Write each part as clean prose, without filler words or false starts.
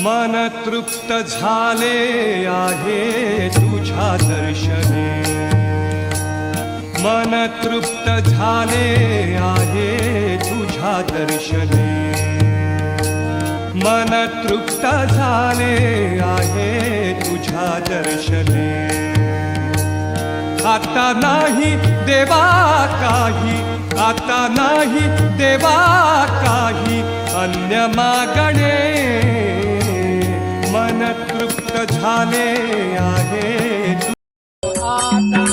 मन तृप्त झाले आहे तुझ्या दर्शने, मन तृप्त झाले आहे तुझ्या दर्शने, मन तृप्त झाले आहे तुझ्या दर्शने। आता नाही देवा काही, आता नाही देवा काही अन्य मागणे, मन तृप्त झाले आहे आता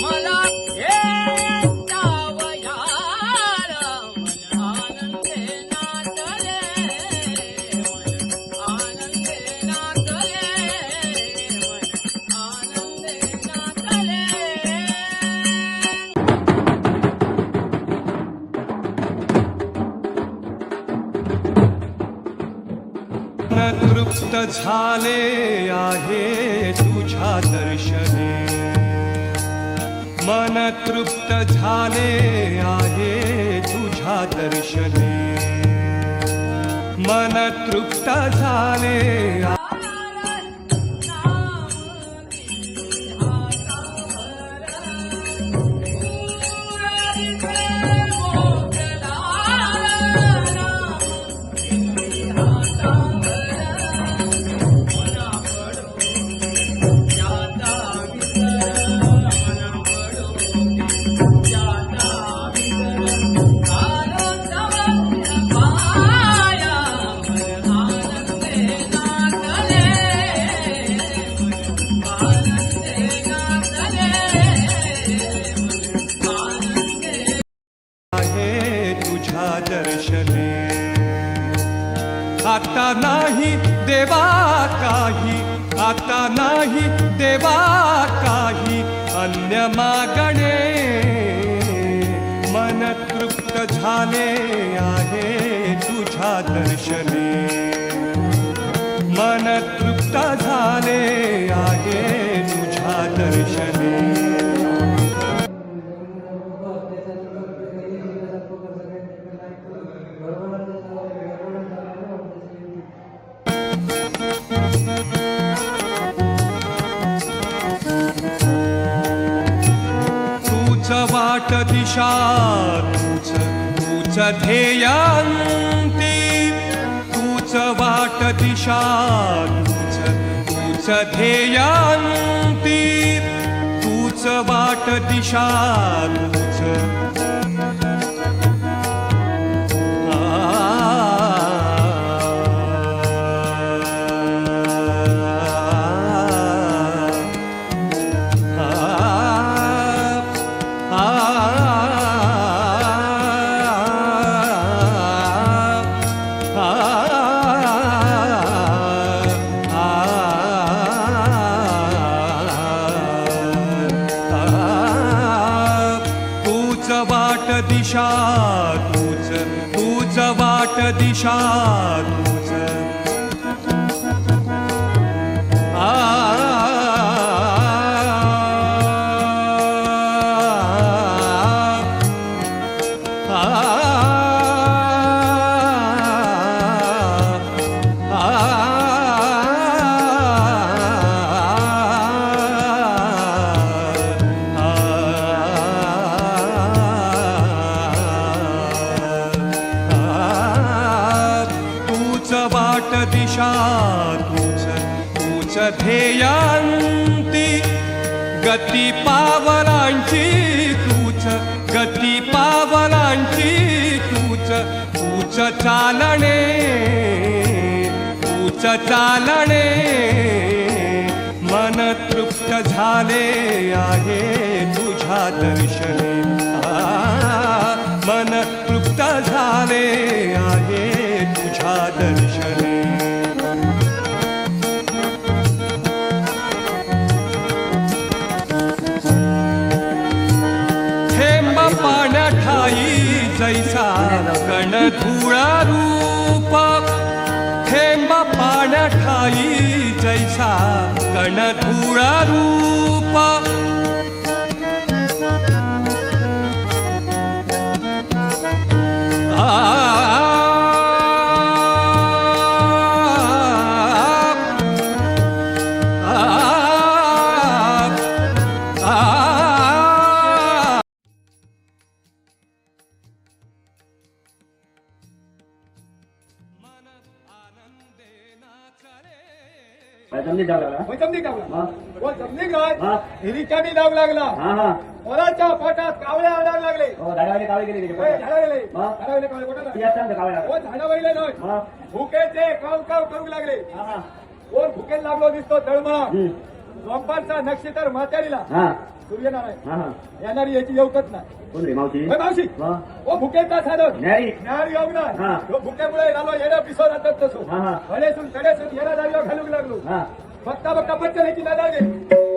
मला जावयार मन आनंदे नाचले, मन आनंदे नाचले, मन आनंदे नाचले। मन तृप्त झाले आहे तुझ्या दर्शने, मन तृप्त झाले आहे तुझ्या दर्शने, मन तृप्त झाले दर्शने। आता नाही देवा काही, आता नाही देवा काही अन्य मागणे, मन तृप्त झाले आहे तुझ्या दर्शने, मन तृप्त झाले आहे तुझ्या दर्शने। तूच वाट दिशा, तूच ध्येयांती, तूच वाट दिशा, तूच ध्येयांती, तूच वाट दिशा, दिशा तूच वाट दिशा तूच दिशा, तूच ध्येयांती, गती पावलांची तूच, गती पावलांची तूच चालणे, तूच चालणे, मन तृप्त झाले आहे तुझ्या दर्शने, मन तृप्त झाले आहे तुझ्या दर्शने। पाण्याठाई जैसा कण धुळा रूप, थेंब पाण्याठाई जैसा कण धुळा रूप, जमनी जाऊ लागला जमनी कावला हा वो जमनी काय हा रिकामी जाऊ लागला हा हा पोराच्या पोटात कावळे आणायला लागले हो दादावाले कावळे गेले तिथे ए, झाडं गेले हा. झाडं गेले कावळे पोटात ती असतात कावळे लागला वो झाडं वहिले नाही हा भुकेचे काव काव करू लागले हा हा कोण भुकेला लागलो दिसतो तळमळा हम्म. झोंपारचा नक्षत्र म्हातारीला हा सूर्यनारायण हा हा येणारी याची येऊकच नाही कोण रे मावशी होय मावशी हा ओ भुकेचा साधन न्यारी ज्ञान योग हा. नाही तो भुकेमुळे झालो येणं पिसो जातात तसो हा हा भलेसून कडेसून येणं जागलो घालूक लागलो हा बघता बघता बच्चन याची नजर गेली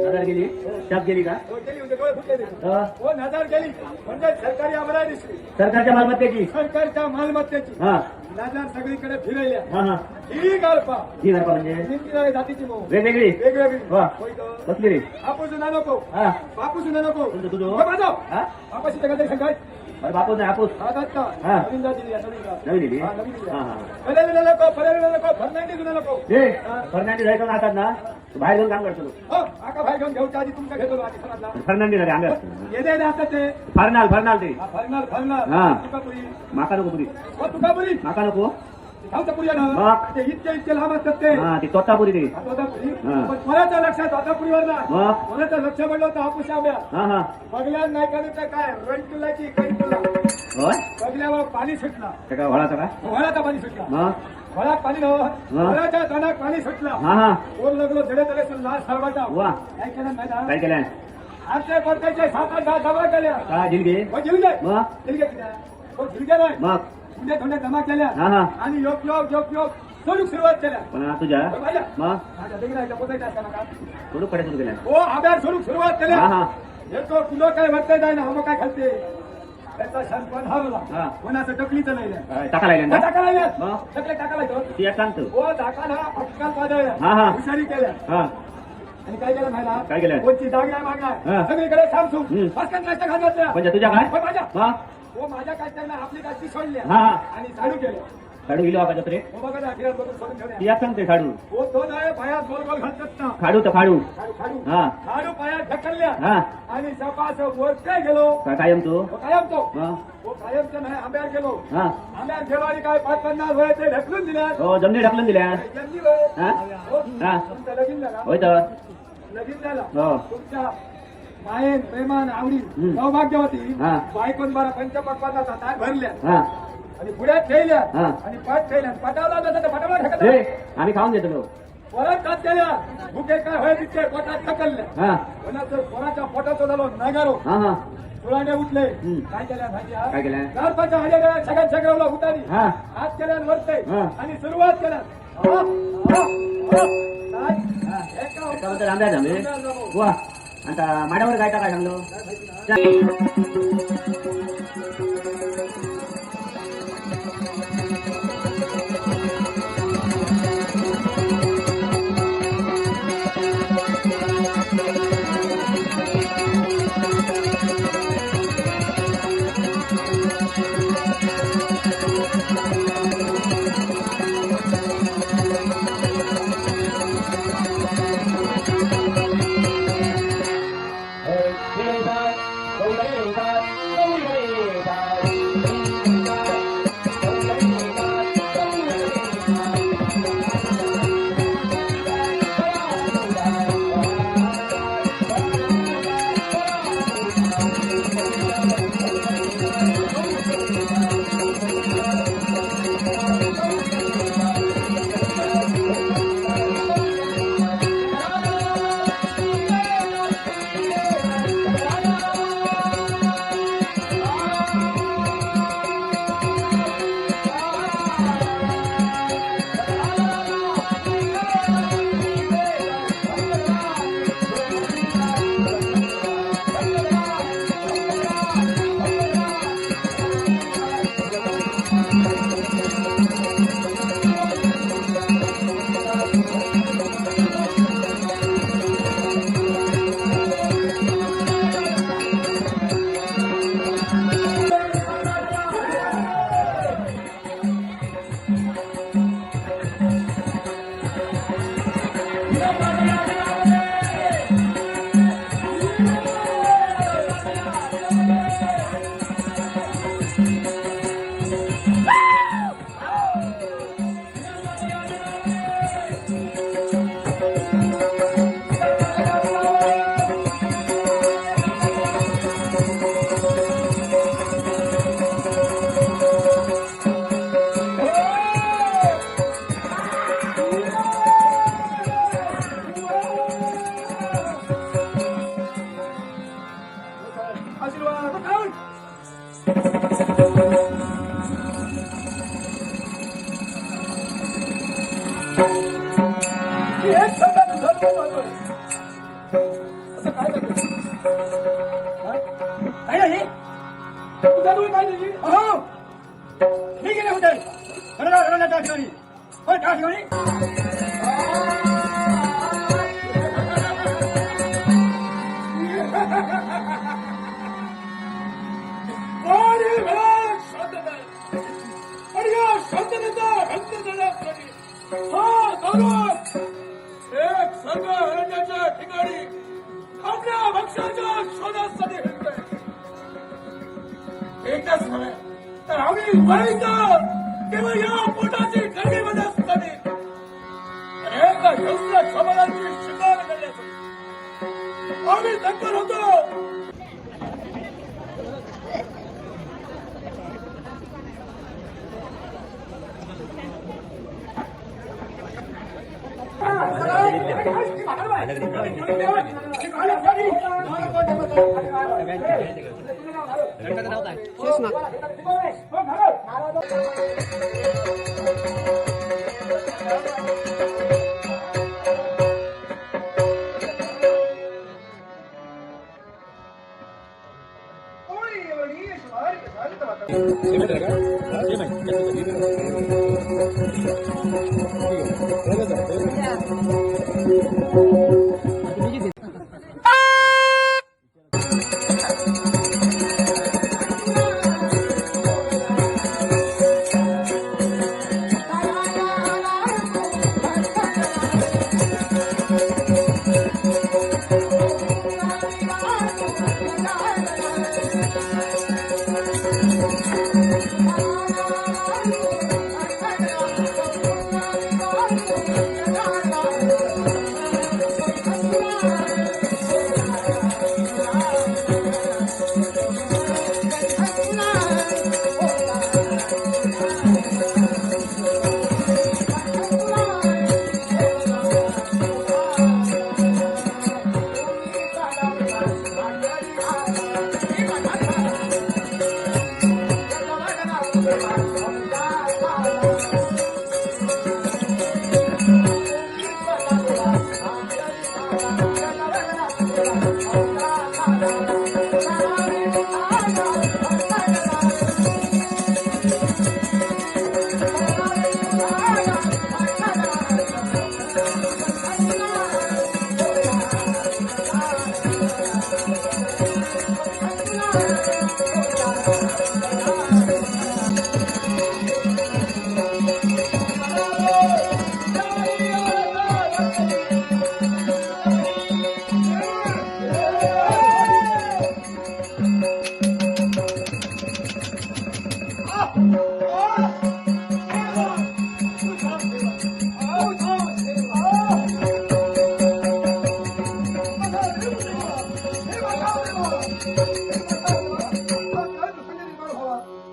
नजर गेली शाप गेली का तो गेली म्हणजे डोळे फुटले हा. हो नजर गेली म्हणजे सरकारी आम्हाला दिसली सरकारच्या मालमत्तेची सरकारच्या मालमत्तेची हा नजर सगळीकडे फिरवल्या हा हा ही गळपा ही नरपा म्हणजे निंदिणारी जातीची मोह वेगवेगळी वेगवेगळी वा. होय तो. कसली रे बापू सुद्धा नको हा बापू सुद्धा नको कोणतं तुझं? हे माझं. हा बापाशी तर कधी सांगाय अरे बापूस नाही हापूस हा दत्ता हा. नवीन जाती दिली, नवीन जात. नवीन दिली हा, नवीन दिली. हा हा फलेलेलं नको फलेलेलं नको फर्नांडी सुद्धा नको हे फर्नांडी जायचं ना हातात ना तू बाहेर जाऊन काम करतो हो आका भाई घेऊन घेऊच्या आधी तुमच्या घेतो आधी सरातला फर्नांडी रे अंगात येते आता ते फरनाल फरनाल ते हा, फरणार फरणार हा. तुकापुरी माका नको पुरी हो तुकापुरी माका नको खावचं पुरी ना मग? ते इतके इतके लांब असतात ते हा ती तोतापुरी ते तोतापुरी हा. पण कोणाच्या लक्षात तोतापुरीवर ना मग? कोणाचं लक्ष पडलं तर हापूस आंब्या हा हा बगल्या नाही करायचं काय रंटुलाची कंटुला होय बगल्यावर पाणी सुटला ते काय वळाचा का वळाचा पाणी सुटला मग वळात पाणी नव्हतं वळाच्या तणात पाणी सुटला हा हा कोण लागलो जडे तडे लाल सरवाटा वा काय केलं नाही ना काय केलंय आजचे परताचे 7-8 सभा केल्या काय जिलगे हो जिलगे मग जिलगे किती आहे? हो जिलगे नाही मग पुढे थोड्या जमा केल्या हा हा आणि योग सोडूक सुरुवात केल्या पण तुझ्या हो, माझ्या. मग माझ्या दगडाच्या पोटाच्या असताना का? थोडं कडे सुरू केलं हो आब्यार सोडूक सुरुवात केल्या हा हा हे तो तुला काय वाटतंय जाय ना हम काय खालते त्याचा शांतपण हा. हरवला कोणाचं टकलीचं नाही काय टाका लागल्या ना टाका लागल्या मग? टकले टाका लागतो ती एक सांगतो हो धाकाला फटका हा, हा. पादळल्या हुशारी केल्या हा आणि काय केलं माहिला काय केलं? कोणची जाग नाही हा. मागणार सगळीकडे सामसूम हम्म. पटकन कष्ट घालत म्हणजे तुझ्या काय माझ्या मग हो माझ्या कष्टांना आपली काष्टी सोडल्या हा, हा. आणि साडू केल्या साडू गेलो वाका रे हो बघा ना फिरत बघून सोडून ती ठेवल्या एक सांगते साडू हो तो नाही पायात गोल गोल घालतात ना खाडू तर खाडू खाडू खाडू हा खाडू पायात ढकलल्या हा आणि सपास वर काय गेलो काय कायम तू हो कायम तो मग हो कायमचं नाही आंब्यावर गेलो हा आंब्यावर गेलो आणि काय 5-50 वय ते ढकलून दिल्या हो जमनी ढकलून दिल्या जल्दी वय हा हो, हा तुमचं लगीन झाला होय तर लगीन झाला हो तुमच्या मायेन प्रेमान आवडी हम्म. सौभाग्यवती हा. बायकोन बरा पंचपक्वाचा ताट भरल्या हा आणि पुढ्यात ठेवल्या हा. आणि पाठ ठेवल्या पटावला जातं तर पटावला हे ढकलल्या आम्ही खाऊन घेतो परत ताट केल्या भुके काय होय तितके पोटात ढकलल्या हा कोणाचं कोणाच्या पोटाचं झालो नगारो हा हा सुराने उठले हम्म. काय केल्या माहिती काय केलं गारपाच्या हजेला सगळ्या सगळ्याला उतारी हा हात केल्या वरते हा. आणि सुरुवात केल्या हा, हा, हा. काय? एका त्याबद्दल आंब्या झाले वा आता माड्यावर काय टाकाय सांगलो आशीर्वाद एक संघात धर्म मानतोय. असं काय करतोय? हा? काय नाही तुझ्या तुम्ही काय नाही अहो मी गेले होते घराला त्या ठिकाणी होय त्या ठिकाणी एक संघ अरण्याच्या ठिकाणी आपल्या भक्ष्याच्या शोधासाठी हिंडतोय. एकच नव्हे तर आम्ही जायचं तेव्हा या पोटाची गर्दीमध्ये असताना अनेक हिंस्र समाजाची शिकार करण्यासाठी आम्ही तत्पर होतो.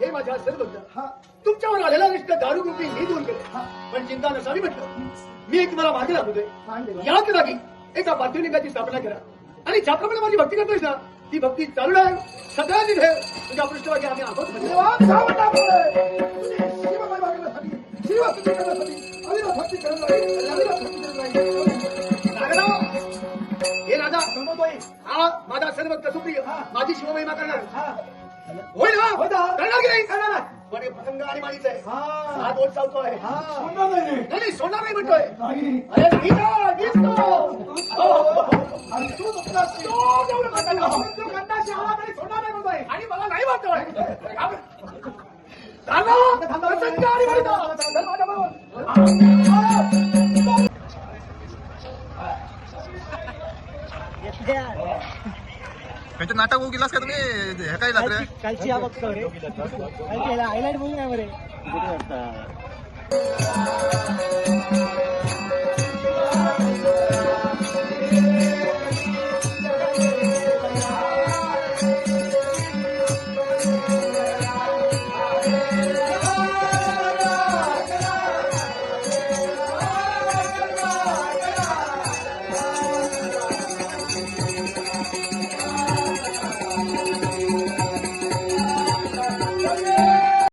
हे माझ्या सर्व तुमच्यावर आलेला निष्ठ दारू रुपी मी दूर केले पण चिंता नसावी म्हटलं मी एक तुम्हाला मार्ग दाखवतोय याच जागी एका बाध्यलिंगाची स्थापना करा आणि ज्याप्रमाणे माझी भक्ती करतोय ना ती भक्ती चालू आहे सगळ्या तिथे तुझ्या पृष्ठभागी आम्ही आहोत हे राजा संबोधतोय हा माझा सर्व सुप्रिय माझी शिवमहिमा करणार होय ना करणार की नाही करणार पण हे प्रसंग आणि माणीच आहे हा दोन चालतोय नाही सोडणार नाही म्हणतोय अरे नाही ना मीच सोडणार नाही म्हणतोय आणि मला नाही वाटतोय म्हणजे नाटक बघू गेलास का तुम्ही हे काय लागलं कालची हा बघतो रे हायलाइट बघू काय बरे